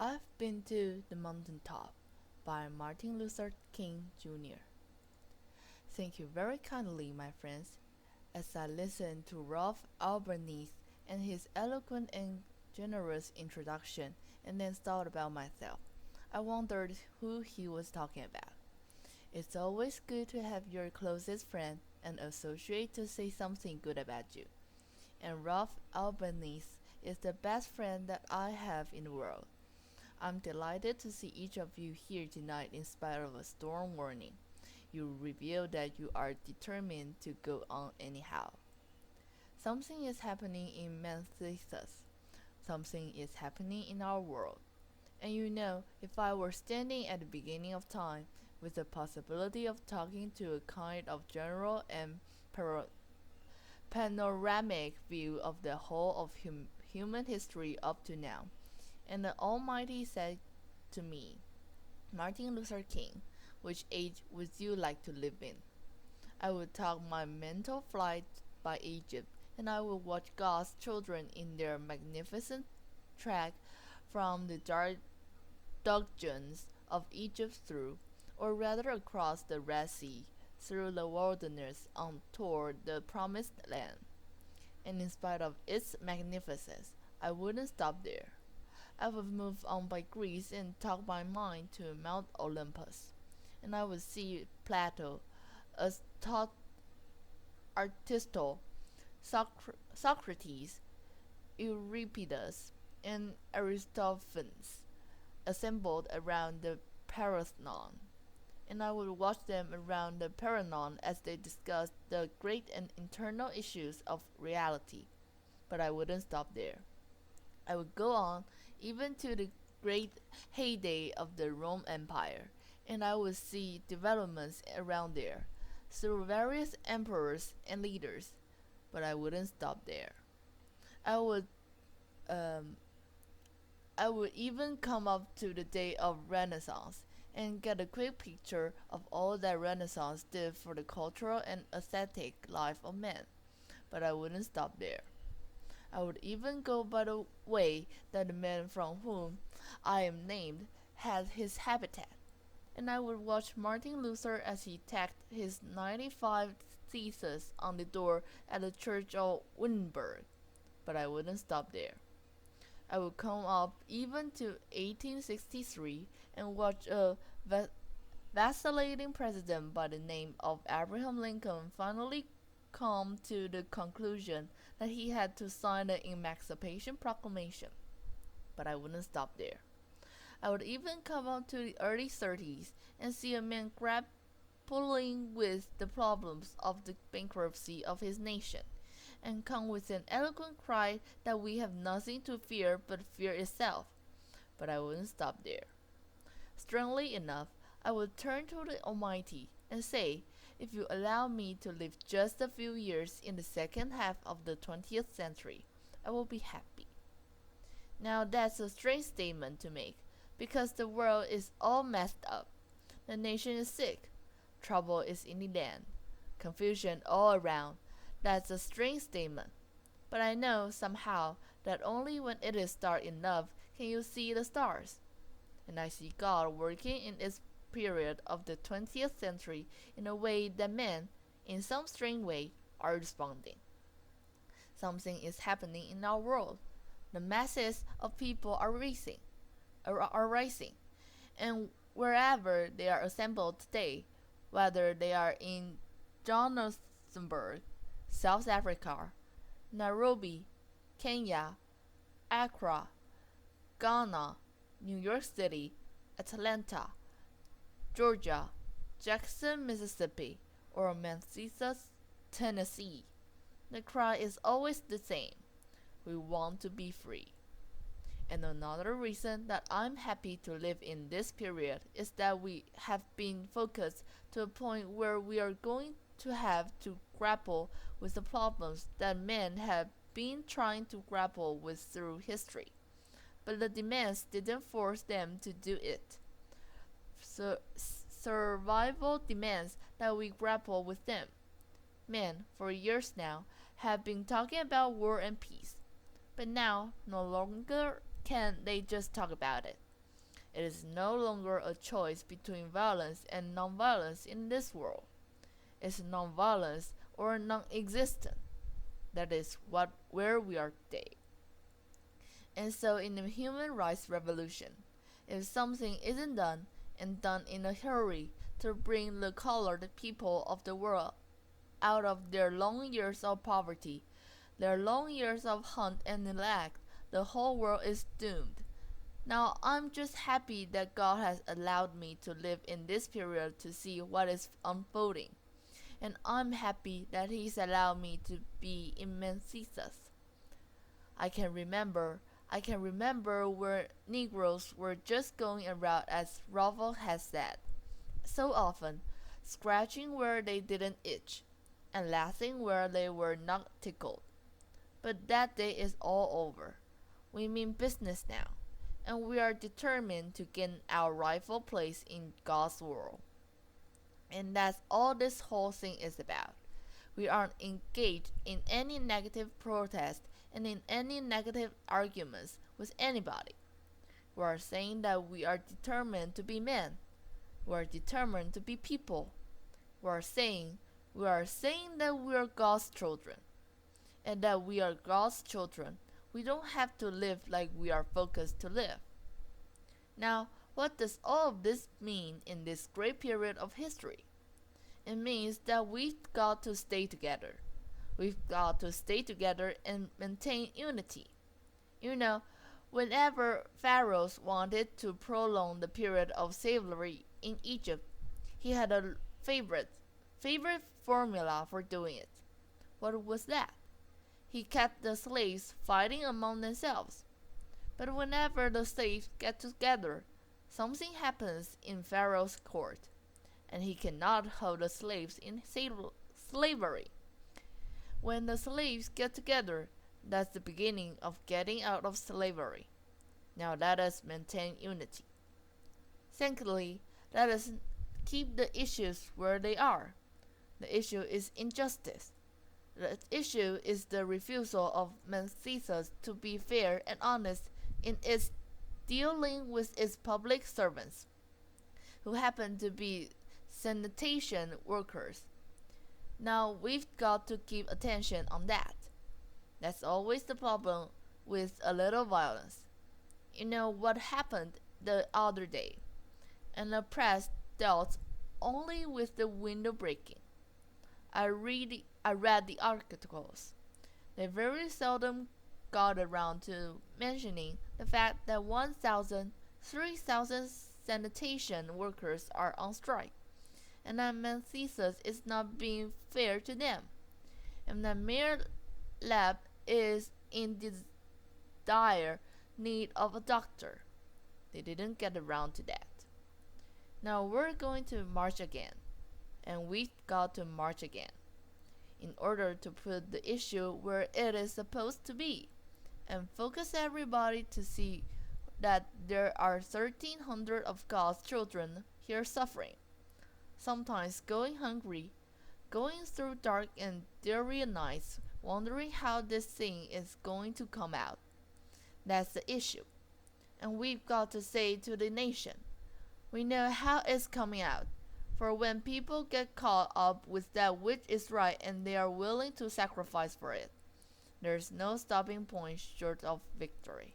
I've been to the mountaintop by Martin Luther King Jr. Thank you very kindly, my friends, as I listened to Ralph Albanese and his eloquent and generous introduction and then thought about myself. I wondered who he was talking about. It's always good to have your closest friend and associate to say something good about you. And Ralph Albanese is the best friend that I have in the world. I'm delighted to see each of you here tonight in spite of a storm warning. You reveal that you are determined to go on anyhow. Something is happening in Memphis. Something is happening in our world. And you know, if I were standing at the beginning of time, with the possibility of talking to a kind of general and panoramic view of the whole of human history up to now, and the Almighty said to me, Martin Luther King, which age would you like to live in? I would talk my mental flight by Egypt, and I would watch God's children in their magnificent trek from the dark dungeons of Egypt through, or rather across the Red Sea, through the wilderness on toward the promised land. And in spite of its magnificence, I wouldn't stop there. I would move on by Greece and talk my mind to Mount Olympus, and I would see Plato, Aristotle, Socrates, Euripides, and Aristophanes assembled around the Parthenon, and I would watch them around the Parthenon as they discussed the great and internal issues of reality. But I wouldn't stop there. I would go on even to the great heyday of the Roman Empire, and I would see developments around there through various emperors and leaders. But I wouldn't stop there. I would um, I would even come up to the day of Renaissance and get a quick picture of all that Renaissance did for the cultural and aesthetic life of man. But I wouldn't stop there. I would even go by the way that the man from whom I am named had his habitat, and I would watch Martin Luther as he tacked his 95 theses on the door at the Church of Wittenberg. But I wouldn't stop there. I would come up even to 1863 and watch a vacillating president by the name of Abraham Lincoln finally come to the conclusion that he had to sign the Emancipation Proclamation. But I wouldn't stop there. I would even come up to the early 30s and see a man grappling with the problems of the bankruptcy of his nation, and come with an eloquent cry that we have nothing to fear but fear itself. But I wouldn't stop there. Strangely enough, I would turn to the Almighty and say, if you allow me to live just a few years in the second half of the 20th century, I will be happy. Now that's a strange statement to make, because the world is all messed up. The nation is sick. Trouble is in the land. Confusion all around. That's a strange statement. But I know somehow that only when it is dark enough can you see the stars. And I see God working in its period of the 20th century in a way that men, in some strange way, are responding. Something is happening in our world. The masses of people are rising, and wherever they are assembled today, whether they are in Johannesburg, South Africa, Nairobi, Kenya, Accra, Ghana, New York City, Atlanta, Georgia, Jackson, Mississippi, or Memphis, Tennessee, the cry is always the same. We want to be free. And another reason that I'm happy to live in this period is that we have been focused to a point where we are going to have to grapple with the problems that men have been trying to grapple with through history. But the demands didn't force them to do it. Survival demands that we grapple with them. Men, for years now, have been talking about war and peace, but now no longer can they just talk about it. It is no longer a choice between violence and nonviolence in this world. It's nonviolence or non-existent. That is where we are today. And so in the human rights revolution, if something isn't done and done in a hurry to bring the colored people of the world out of their long years of poverty, their long years of hunt and neglect, the whole world is doomed. Now I'm just happy that God has allowed me to live in this period to see what is unfolding. And I'm happy that He's allowed me to be in Menthesas. I can remember I can remember where Negroes were just going around, as Rolfo has said, so often, scratching where they didn't itch, and laughing where they were not tickled. But that day is all over. We mean business now, and we are determined to gain our rightful place in God's world. And that's all this whole thing is about. We aren't engaged in any negative protest and in any negative arguments with anybody. We are saying that we are determined to be men. We are determined to be people. We are saying that we are God's children. And that we are God's children, we don't have to live like we are focused to live. Now, what does all of this mean in this great period of history? It means that we've got to stay together. We've got to stay together and maintain unity. You know, whenever Pharaoh wanted to prolong the period of slavery in Egypt, he had a favorite formula for doing it. What was that? He kept the slaves fighting among themselves. But whenever the slaves get together, something happens in Pharaoh's court, and he cannot hold the slaves in slavery. When the slaves get together, that's the beginning of getting out of slavery. Now let us maintain unity. Secondly, let us keep the issues where they are. The issue is injustice. The issue is the refusal of Menthesas to be fair and honest in its dealing with its public servants, who happen to be sanitation workers. Now we've got to keep attention on that. That's always the problem with a little violence. You know what happened the other day, and the press dealt only with the window breaking. I read the articles. They very seldom got around to mentioning the fact that 3,000 sanitation workers are on strike, and that Menthesas is not being fair to them, and that Mayor Lab is in dire need of a doctor. They didn't get around to that. Now we're going to march again, and we've got to march again, in order to put the issue where it is supposed to be, and focus everybody to see that there are 1,300 of God's children here suffering, sometimes going hungry, going through dark and dreary nights, wondering how this thing is going to come out. That's the issue. And we've got to say to the nation, we know how it's coming out. For when people get caught up with that which is right and they are willing to sacrifice for it, there's no stopping point short of victory.